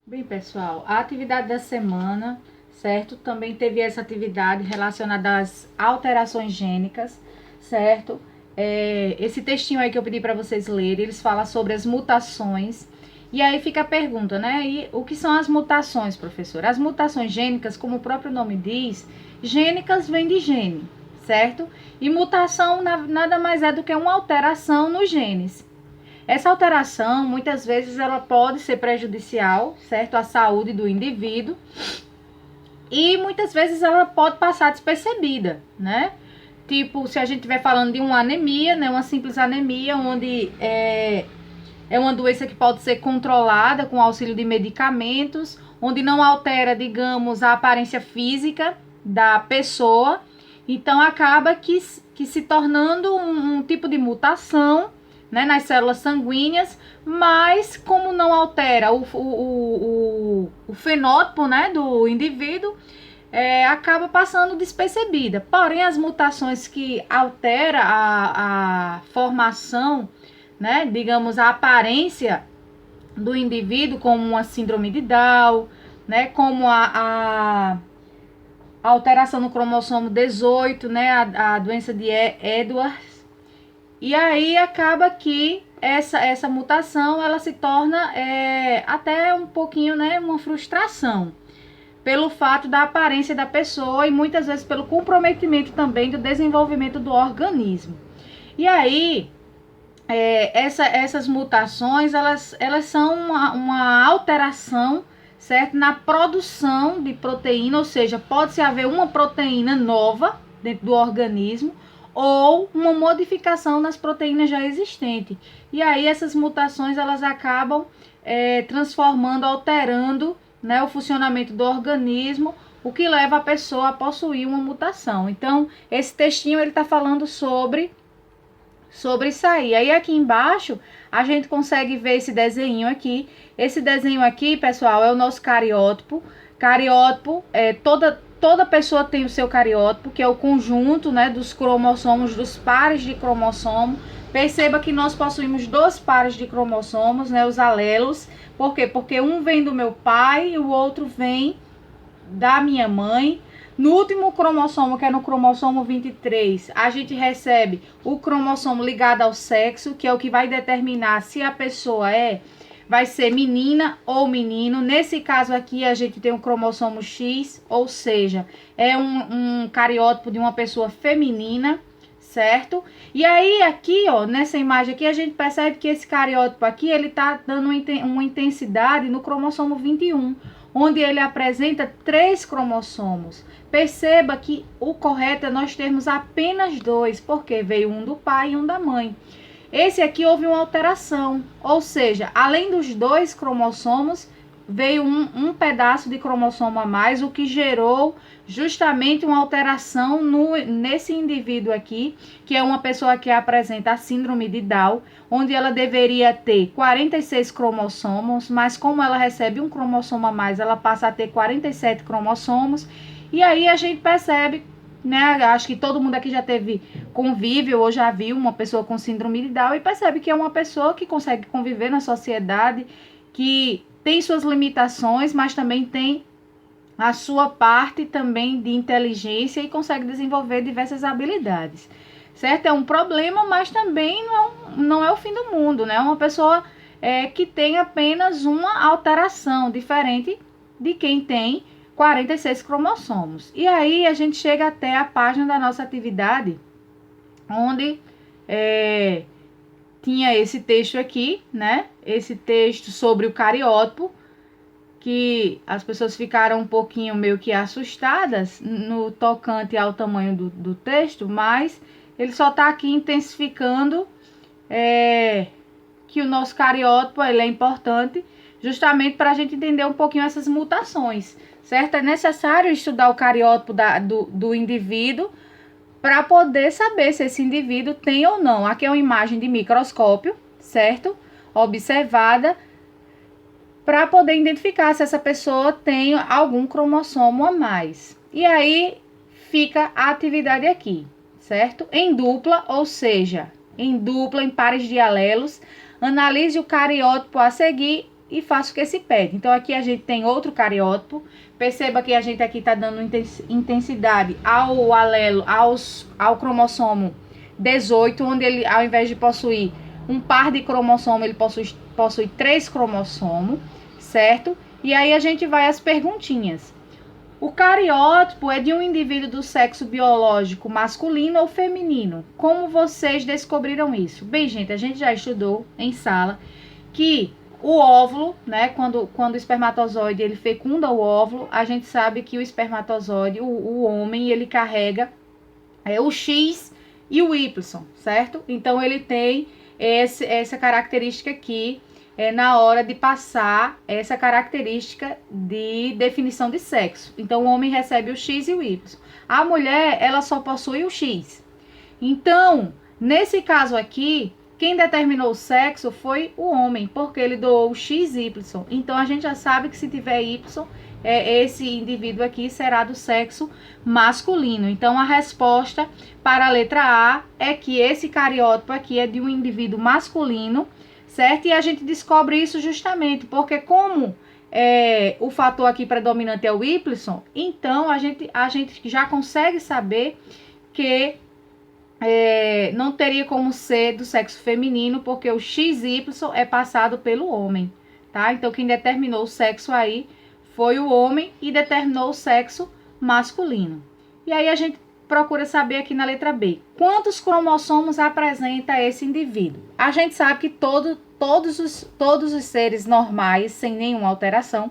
Bem, pessoal, a atividade da semana, certo? Também teve essa atividade relacionada às alterações gênicas, certo? Esse textinho aí que eu pedi para vocês lerem, eles falam sobre as mutações. E aí fica a pergunta, né? E o que são as mutações, professor? As mutações gênicas, como o próprio nome diz, gênicas vem de gene, certo? E mutação nada mais é do que uma alteração nos genes. Essa alteração, muitas vezes, ela pode ser prejudicial, certo? À saúde do indivíduo. E muitas vezes ela pode passar despercebida, né? Tipo, se a gente estiver falando de uma anemia, né? Uma simples anemia, onde é uma doença que pode ser controlada com auxílio de medicamentos, onde não altera, digamos, a aparência física da pessoa. Então, acaba que se tornando um tipo de mutação, né, nas células sanguíneas, mas como não altera o fenótipo, né, do indivíduo, acaba passando despercebida. Porém, as mutações que alteram a formação, né, digamos, a aparência do indivíduo, como uma síndrome de Down, né, como a alteração no cromossomo 18, né, a doença de Edwards. E aí acaba que essa mutação ela se torna até um pouquinho, né, uma frustração pelo fato da aparência da pessoa e muitas vezes pelo comprometimento também do desenvolvimento do organismo. E aí essas mutações elas são uma alteração, certo, na produção de proteína, ou seja, pode-se haver uma proteína nova dentro do organismo ou uma modificação nas proteínas já existentes. E aí essas mutações elas acabam transformando, alterando, né, o funcionamento do organismo, o que leva a pessoa a possuir uma mutação. Então, esse textinho ele está falando sobre isso aí. Aí aqui embaixo a gente consegue ver esse desenho aqui. Esse desenho aqui, pessoal, é o nosso cariótipo. Cariótipo toda pessoa tem o seu cariótipo, que é o conjunto, né, dos cromossomos, dos pares de cromossomo. Perceba que nós possuímos 2 pares de cromossomos, né, os alelos. Por quê? Porque um vem do meu pai e o outro vem da minha mãe. No último cromossomo, que é no cromossomo 23, a gente recebe o cromossomo ligado ao sexo, que é o que vai determinar se a pessoa vai ser menina ou menino. Nesse caso aqui, a gente tem o cromossomo X, ou seja, é um cariótipo de uma pessoa feminina, certo? E aí aqui, ó, nessa imagem aqui, a gente percebe que esse cariótipo aqui, ele tá dando uma intensidade no cromossomo 21, onde ele apresenta 3 cromossomos. Perceba que o correto é nós termos apenas 2, porque veio um do pai e um da mãe. Esse aqui houve uma alteração, ou seja, além dos 2 cromossomos, veio um pedaço de cromossomo a mais, o que gerou justamente uma alteração nesse indivíduo aqui, que é uma pessoa que apresenta a síndrome de Down, onde ela deveria ter 46 cromossomos, mas como ela recebe um cromossomo a mais, ela passa a ter 47 cromossomos, e aí a gente percebe, né, acho que todo mundo aqui já teve convívio ou já viu uma pessoa com síndrome de Down e percebe que é uma pessoa que consegue conviver na sociedade, que tem suas limitações, mas também tem a sua parte também de inteligência e consegue desenvolver diversas habilidades, certo? É um problema, mas também não é o fim do mundo, né? Uma pessoa que tem apenas uma alteração diferente de quem tem 46 cromossomos. E aí a gente chega até a página da nossa atividade, onde tinha esse texto aqui, né? Esse texto sobre o cariótipo, que as pessoas ficaram um pouquinho meio que assustadas no tocante ao tamanho do texto, mas ele só está aqui intensificando que o nosso cariótipo ele é importante justamente para a gente entender um pouquinho essas mutações, certo? É necessário estudar o cariótipo do indivíduo para poder saber se esse indivíduo tem ou não. Aqui é uma imagem de microscópio, certo? Observada, para poder identificar se essa pessoa tem algum cromossomo a mais. E aí fica a atividade aqui, certo? Em dupla, ou seja, em dupla, em pares de alelos, analise o cariótipo a seguir e faço o que se pede. Então, aqui a gente tem outro cariótipo. Perceba que a gente aqui está dando intensidade ao alelo, ao cromossomo 18, onde ele, ao invés de possuir um par de cromossomo, ele possui 3 cromossomos, certo? E aí a gente vai às perguntinhas. O cariótipo é de um indivíduo do sexo biológico masculino ou feminino? Como vocês descobriram isso? Bem, gente, a gente já estudou em sala que o óvulo, né, quando o espermatozoide ele fecunda o óvulo, a gente sabe que o espermatozoide, o homem, ele carrega o X e o Y, certo? Então ele tem essa característica aqui na hora de passar essa característica de definição de sexo. Então o homem recebe o X e o Y. A mulher, ela só possui o X. Então, nesse caso aqui, quem determinou o sexo foi o homem, porque ele doou o XY. Então, a gente já sabe que se tiver Y, esse indivíduo aqui será do sexo masculino. Então, a resposta para a letra A é que esse cariótipo aqui é de um indivíduo masculino, certo? E a gente descobre isso justamente porque como o fator aqui predominante é o Y, então a gente já consegue saber que não teria como ser do sexo feminino, porque o XY é passado pelo homem, tá? Então, quem determinou o sexo aí foi o homem e determinou o sexo masculino. E aí a gente procura saber aqui na letra B, quantos cromossomos apresenta esse indivíduo? A gente sabe que todos os seres normais, sem nenhuma alteração,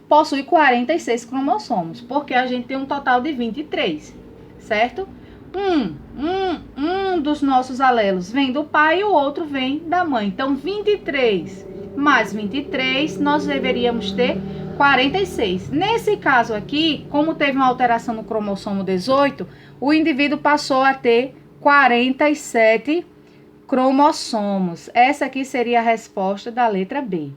possuem 46 cromossomos, porque a gente tem um total de 23, certo? Um dos nossos alelos vem do pai e o outro vem da mãe. Então, 23 mais 23, nós deveríamos ter 46. Nesse caso aqui, como teve uma alteração no cromossomo 18, o indivíduo passou a ter 47 cromossomos. Essa aqui seria a resposta da letra B.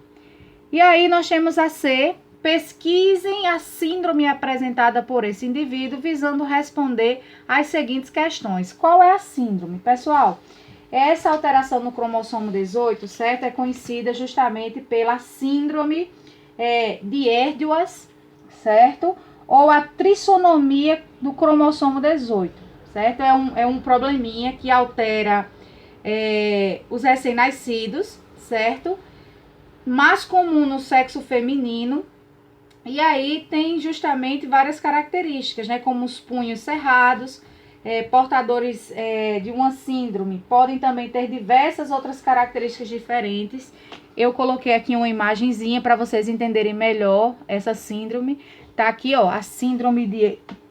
E aí, nós temos a C. Pesquisem a síndrome apresentada por esse indivíduo, visando responder às seguintes questões. Qual é a síndrome? Pessoal, essa alteração no cromossomo 18, certo? É conhecida justamente pela síndrome de Edwards, certo? Ou a trissonomia do cromossomo 18, certo? É um probleminha que altera os recém-nascidos, certo? Mais comum no sexo feminino. E aí tem justamente várias características, né? Como os punhos cerrados, portadores de uma síndrome podem também ter diversas outras características diferentes. Eu coloquei aqui uma imagenzinha para vocês entenderem melhor essa síndrome. Tá aqui, ó, a síndrome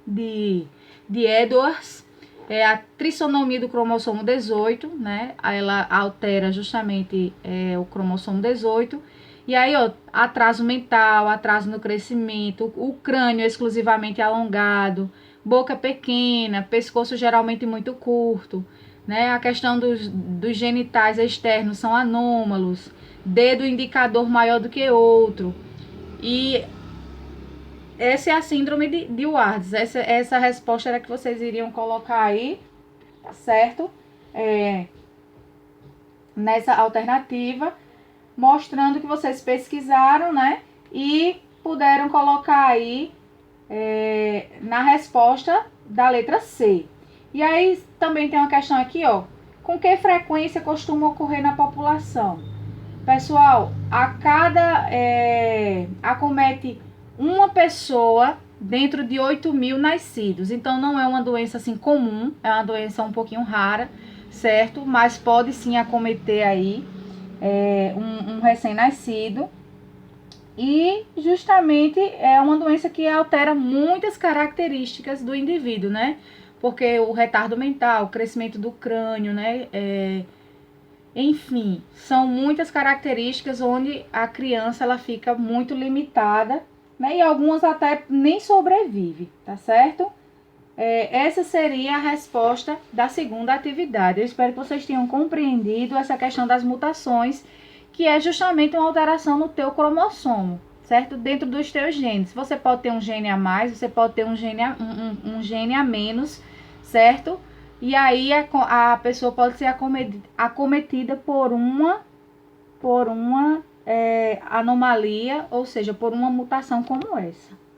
de Edwards, é a trissonomia do cromossomo 18, né? Ela altera justamente o cromossomo 18. E aí, ó, atraso mental, atraso no crescimento, o crânio exclusivamente alongado, boca pequena, pescoço geralmente muito curto, né? A questão dos genitais externos são anômalos, dedo indicador maior do que outro. E essa é a síndrome de Wards. Essa resposta era que vocês iriam colocar aí, certo? Nessa alternativa, mostrando que vocês pesquisaram, né? E puderam colocar aí na resposta da letra C. E aí também tem uma questão aqui, ó. Com que frequência costuma ocorrer na população? Pessoal, acomete uma pessoa dentro de 8.000 nascidos. Então, não é uma doença assim comum, é uma doença um pouquinho rara, certo? Mas pode sim acometer aí um recém-nascido. E justamente é uma doença que altera muitas características do indivíduo, né? Porque o retardo mental, o crescimento do crânio, né? Enfim, são muitas características onde a criança ela fica muito limitada, né? E algumas até nem sobrevive, tá certo? Essa seria a resposta da segunda atividade. Eu espero que vocês tenham compreendido essa questão das mutações, que é justamente uma alteração no teu cromossomo, certo? Dentro dos teus genes. Você pode ter um gene a mais, você pode ter um gene a menos, certo? E aí a pessoa pode ser acometida por uma anomalia, ou seja, por uma mutação como essa.